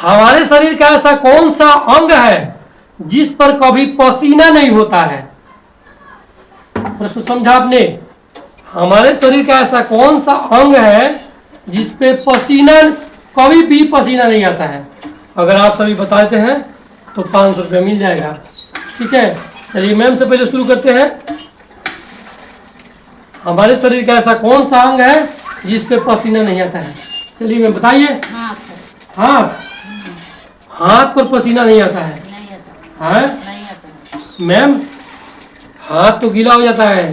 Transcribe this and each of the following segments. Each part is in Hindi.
हमारे शरीर का ऐसा कौन सा अंग है जिस पर कभी पसीना नहीं होता है? प्रश्न समझा आपने? हमारे शरीर का ऐसा कौन सा अंग है जिस पे पसीना कभी भी पसीना नहीं आता है? अगर आप सभी बताते हैं तो 500 रुपये मिल जाएगा। ठीक है, चलिए मैम से पहले शुरू करते हैं। हमारे शरीर का ऐसा कौन सा अंग है जिस पे पसीना नहीं आता है? चलिए मैम बताइए। हाथ। हाथ पर पसीना नहीं आता है? नहीं आता। हाँ नहीं आता। मैम, हाथ तो गीला हो जाता है,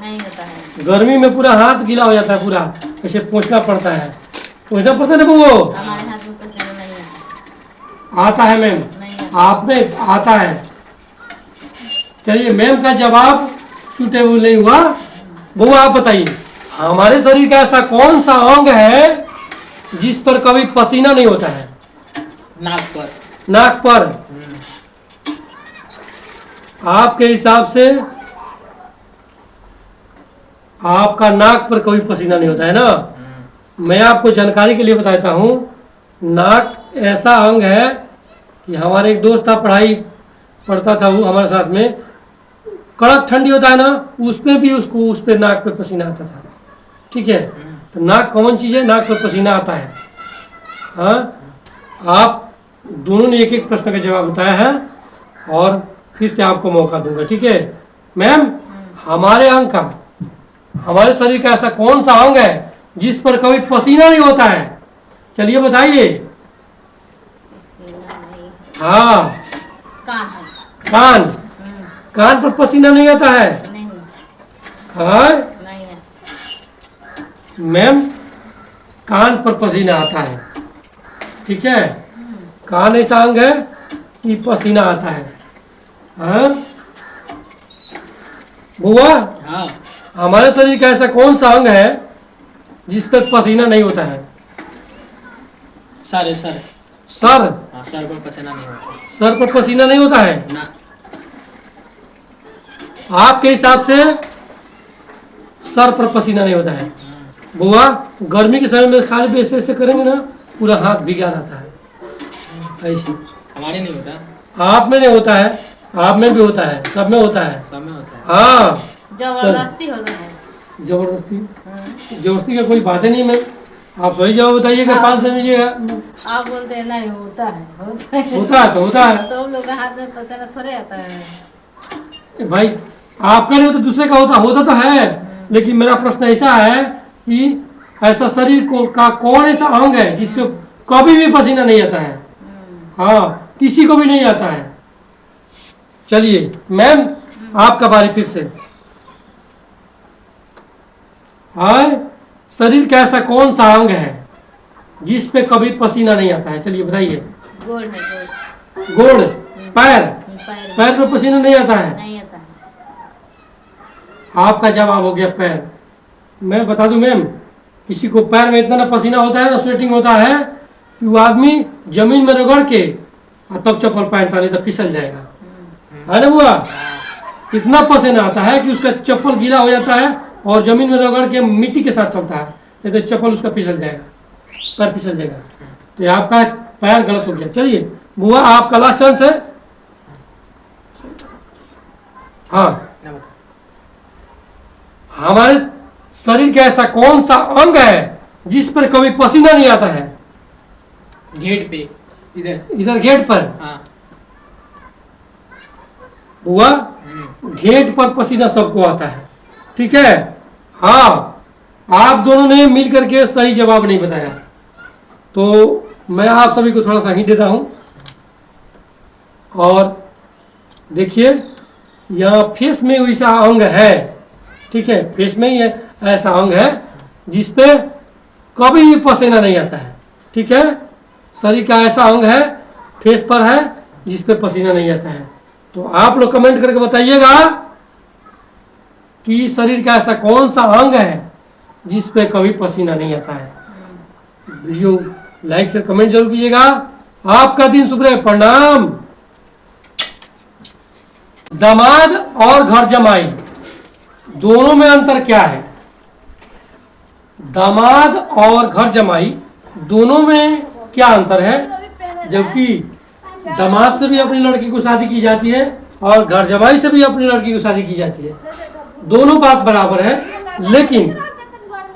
नहीं होता है। गर्मी में पूरा हाथ गीला हो जाता है, पूरा ऐसे पोंछना पड़ता है। पोंछना पड़ता है ना वो? हमारे हाथ में पसीना नहीं आता। आता है मैम, नहीं आता। आप में आता है। चलिए मैम का जवाब सूटेबल नहीं हुआ। वो आप बताइए, हमारे शरीर का ऐसा कौन सा अंग है जिस पर कभी पसीना नहीं होता है? नाक पर। नाक पर। आपके हिसाब से आपका नाक पर कभी पसीना नहीं होता है ना? मैं आपको जानकारी के लिए बताता हूँ, नाक ऐसा अंग है कि हमारे एक दोस्त था, पढ़ाई पढ़ता था वो हमारे साथ में, कड़क ठंडी होता है ना, उसमें भी उसको उस पर नाक पे पसीना आता था। ठीक है, तो नाक कौन चीज़ है? नाक पर पसीना आता है। हाँ, आप दोनों ने एक एक प्रश्न का जवाब बताया है और फिर से आपको मौका दूंगा। ठीक है मैम, हमारे अंग का, हमारे शरीर का ऐसा कौन सा अंग है जिस पर कभी पसीना नहीं होता है? चलिए बताइए। पसीना नहीं। हाँ, कान है। कान। कान पर पसीना नहीं आता है? नहीं। हाँ नहीं है। मैम, कान पर पसीना आता है। ठीक है, कान ऐसा अंग है कि पसीना आता है। हाँ बुआ, हाँ। हमारे शरीर का ऐसा कौन सा अंग है जिस पर पसीना नहीं होता है? सर। सर। सर। हाँ, सर पर पसीना नहीं होता। सर पर पसीना नहीं होता है? ना। आपके हिसाब से सर पर पसीना नहीं होता है? बुआ, गर्मी के समय में खाली ऐसे ऐसे करेंगे ना, पूरा हाथ भीगा रहता है ऐसे। हमारे नहीं होता। आप में नहीं होता है, आप में भी होता है, सब में होता है। सब में होता है। हाँ, जबरदस्ती होता है। जबरदस्ती? हाँ। जबरदस्ती का कोई बात ही नहीं मैम, आप सही जवाब बताइएगा, 500 मिलिएगा। आप बोलते हैं नहीं होता है। होता है। होता है तो होता है सब लोग के हाथ में पसीना थोड़े आता है। भाई, आपका नहीं होता, दूसरे का होता होता तो है। लेकिन मेरा प्रश्न ऐसा है कि ऐसा शरीर को का कौन ऐसा अंग है जिसपे कभी भी पसीना नहीं आता है? हाँ, किसी को भी नहीं आता है। चलिए मैम, आपका बारी फिर से। हाँ, शरीर का ऐसा कौन सा अंग है जिस पे कभी पसीना नहीं आता है? चलिए बताइए। गोड़ है। गोड़। गोड़। पैर। पैर। पैर में पसीना नहीं आता है? नहीं आता है। आपका जवाब हो गया पैर। मैं बता दूं मैम, किसी को पैर में इतना ना पसीना होता है ना, स्वेटिंग होता है कि वो आदमी जमीन में रगड़ के और तब चप्पल पहनता, नहीं तो फिसल जाएगा। है ना बुआ? इतना पसीना आता है कि उसका चप्पल गीला हो जाता है और जमीन में रगड़ के मिट्टी के साथ चलता है, नहीं तो चप्पल उसका फिसल जाएगा, पैर फिसल जाएगा। तो ये आपका पैर गलत हो गया। चलिए बुआ, आपका लास्ट चांस है। हाँ, हमारे शरीर का ऐसा कौन सा अंग है जिस पर कभी पसीना नहीं आता है? गेट पे। इधर। इधर गेट पर। हाँ। बुआ, गेट पर पसीना सबको आता है। ठीक है, हाँ, आप दोनों ने मिल करके सही जवाब नहीं बताया, तो मैं आप सभी को थोड़ा सा हिंट देता हूं। और देखिए, यहाँ फेस में वैसा अंग है। ठीक है, फेस में ही ऐसा अंग है जिसपे कभी भी पसीना नहीं आता है। ठीक है, शरीर का ऐसा अंग है, फेस पर है, जिसपे पसीना नहीं आता है। तो आप लोग कमेंट करके बताइएगा कि शरीर का ऐसा कौन सा अंग है जिसपे कभी पसीना नहीं आता है। वीडियो लाइक से कमेंट जरूर कीजिएगा। आपका दिन शुभ रहे। प्रणाम। दामाद और घर जमाई दोनों में अंतर क्या है? दामाद और घर जमाई दोनों में क्या अंतर है? जबकि दामाद से भी अपनी लड़की को शादी की जाती है और घर जमाई से भी अपनी लड़की को शादी की जाती है। दोनों बात बराबर है, लेकिन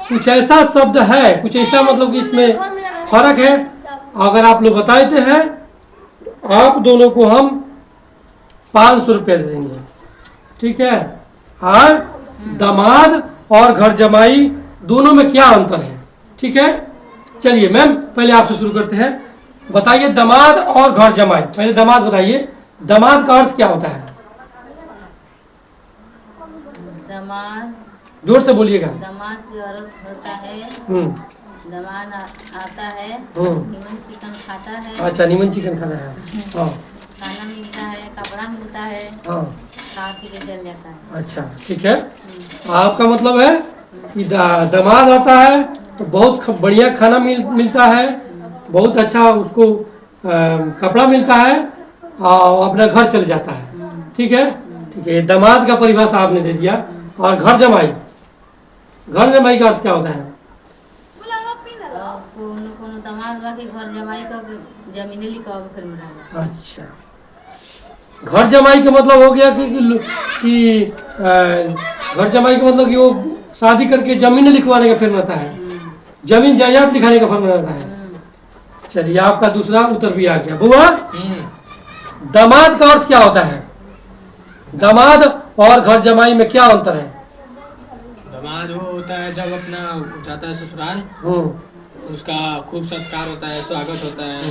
कुछ ऐसा शब्द है, कुछ ऐसा मतलब कि इसमें फर्क है। अगर आप लोग बताते हैं, आप दोनों को हम 500 रुपये दे देंगे, ठीक है। और दामाद और घर जमाई दोनों में क्या अंतर है, ठीक है। चलिए मैम, पहले आपसे शुरू करते हैं। बताइए दामाद और घर जमाई। पहले दामाद बताइए, दामाद का अर्थ क्या होता है? दामाद, जोर से बोलिएगा। दामाद का अर्थ होता है, दामाद आता है, नीमन चिकन खाता है। अच्छा, नीमन चिकन खाता है। हाँ, खाना मिलता है, कपड़ा मिलता है, हाँ, खा पी के चल जाता है। अच्छा, ठीक है। आपका मतलब है कि दामाद आता है तो बहुत बढ़िया खाना मिलता है, बहुत अच्छा उसको कपड़ा मिलता है और अपना घर चल जाता है, ठीक है। ठीक है, दामाद का परिभाषा आपने दे दिया। और घर जमाई, घर जमाई का अर्थ क्या होता है? कोनो दामाद बाकी घर जमाई का जमीने लिखा फिर मिला। अच्छा, घर जमाई का मतलब हो गया कि घर जमाई का मतलब कि वो शादी करके जमीन लिखवाने का फिर रहता है, जमीन जायदाद लिखाने का फर्क रहता है। चलिए, आपका दूसरा उत्तर भी आ गया। बुआ, दामाद का अर्थ क्या होता है? दामाद और घर जमाई में क्या अंतर है? दामाद वो होता है जब अपना जाता है ससुराल, उसका खूब सत्कार होता है, स्वागत होता है,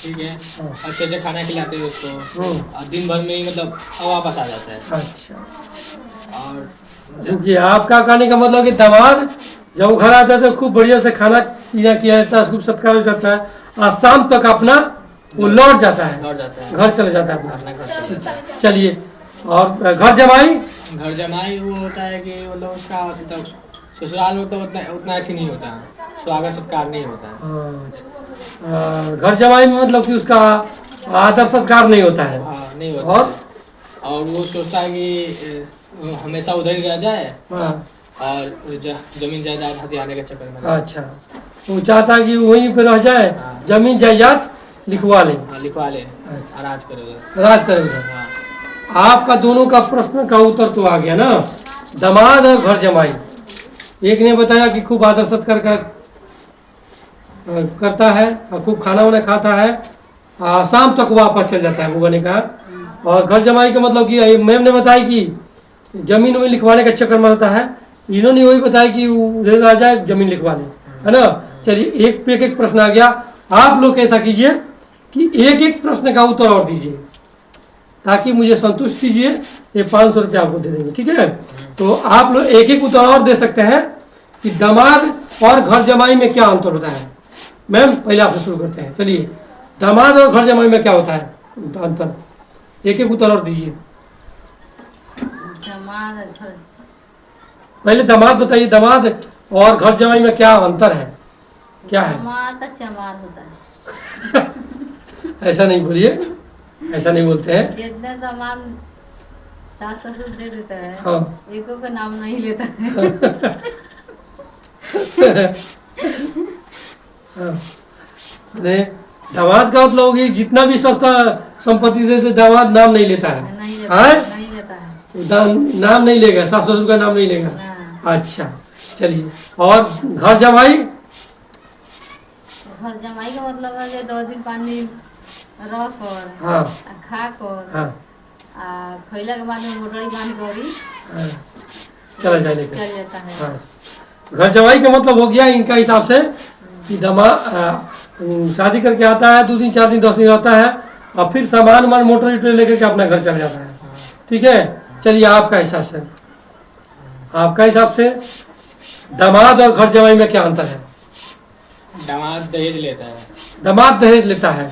ठीक है। अच्छे से खाना खिलाते हैं उसको, और दिन भर में ही मतलब वापस आ जाता है। अच्छा, और क्योंकि आपका कहने का मतलब कि दामाद जब घर आता है तो खूब बढ़िया से खाना पीना किया जाता है, खूब सत्कार हो जाता है, और शाम तक अपना वो लौट जाता है, घर चले जाता है अपना घर चला जाता है। चलिए, और घर जमाई? घर जमाई वो होता है कि मतलब उसका मतलब ससुराल में तो उतना अथी नहीं होता, स्वागत सत्कार नहीं होता है। घर जमाई में मतलब कि उसका आदर सत्कार नहीं होता है। हाँ, नहीं होता है। और वो सोचता है कि हमेशा उधर ही रह जाए, और जमीन जायदाद हथियाने के चक्कर में। अच्छा, वो चाहता है कि वहीं पे रह जाए, जमीन जायदाद लिखवा ले। लिखवा ले, राज करे उधर, राज करे उधर। हाँ। आपका दोनों का प्रश्न का उत्तर तो आ गया ना, दामाद और घर जमाई। एक ने बताया कि खूब आदर सत्कार करता है और खूब खाना वाना खाता है, शाम तक वापस चल जाता है, बुआ ने कहा। और घर जमाई का मतलब कि मैम ने बताया कि जमीन वही लिखवाने का चक्कर में रहता है। इन्होंने वही बताया कि उधर आ जाए, जमीन लिखवा ले, है ना। चलिए, एक पे एक प्रश्न आ गया। आप लोग ऐसा कीजिए कि एक एक प्रश्न का उत्तर और दीजिए, ताकि मुझे संतुष्ट कीजिए। ये 500 रुपये आपको दे देंगे, ठीक है। तो आप लोग एक एक उत्तर और दे सकते हैं कि दामाद और घर जमाई में क्या अंतर होता है। मैम, पहले आपसे शुरू करते हैं। चलिए, दामाद और घर जमाई में क्या होता है अंतर? एक एक उत्तर और दीजिए। पहले दामाद बताइए, दामाद और घर जमाई में क्या अंतर है, क्या है? दामाद का चमार होता है। ऐसा नहीं बोलिए, ऐसा नहीं बोलते हैं। जितने सामान सास ससुर दे देता है, हाँ। एको का नाम नहीं लेता है। अरे, दामाद का मतलब होगी जितना भी सस्ता संपत्ति देते दामाद नाम नहीं लेता है। नहीं लेता है। नाम नहीं लेगा, सास ससुर का नाम नहीं लेगा। हाँ। अच्छा, चलिए, और घर जमाई? घर जमाई का मतलब है कि 2 दिन 5 दिन रह कर, हाँ, खा कर, हाँ, खैला के बाद में मोटरी बांध कर हाँ, चला जाए लेकर। चल जाता है। हाँ, घर जमाई का मतलब हो गया इनका हिसाब से कि शादी करके आता है, 2 दिन 4 दिन 10 दिन रहता है, और फिर सामान मोटर वोटर लेकर के अपना घर चला जाता है, ठीक है। चलिए, आपका हिसाब से, आपका हिसाब से दामाद और घर जमाई में क्या अंतर है? दामाद दहेज लेता है। दामाद दहेज लेता है,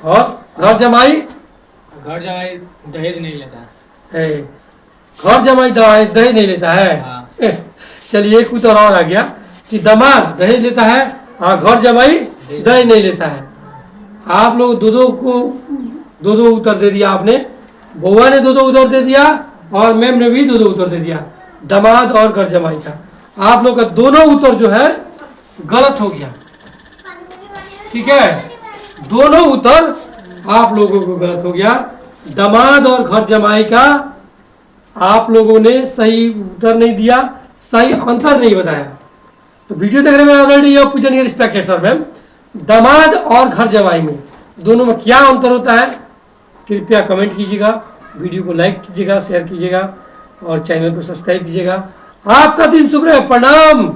और घर जमाई? घर जमाई दहेज नहीं लेता है। घर जमाई दहेज नहीं लेता है। हाँ। चलिए, एक उत्तर और आ गया कि दामाद दहेज लेता है और घर जमाई दहेज नहीं लेता है। आप लोग दो उत्तर दे दिया आपने। बउआ ने 2 उत्तर दे दिया और मैम ने भी 2 उत्तर दे दिया, दामाद और घर जमाई का। आप लोग का दोनों उत्तर जो है गलत हो गया। ठीक है, दोनों उत्तर आप लोगों को गलत हो गया। दामाद और घर जमाई का आप लोगों ने सही उत्तर नहीं दिया, सही अंतर नहीं बताया। तो वीडियो देखने में ऑलरेडी योर पूजनीय रिस्पेक्टेड सर मैम, दामाद और घर जमाई में दोनों में क्या अंतर होता है कृपया कमेंट कीजिएगा, वीडियो को लाइक कीजिएगा, शेयर कीजिएगा और चैनल को सब्सक्राइब कीजिएगा। आपका दिन शुभ रहे, प्रणाम।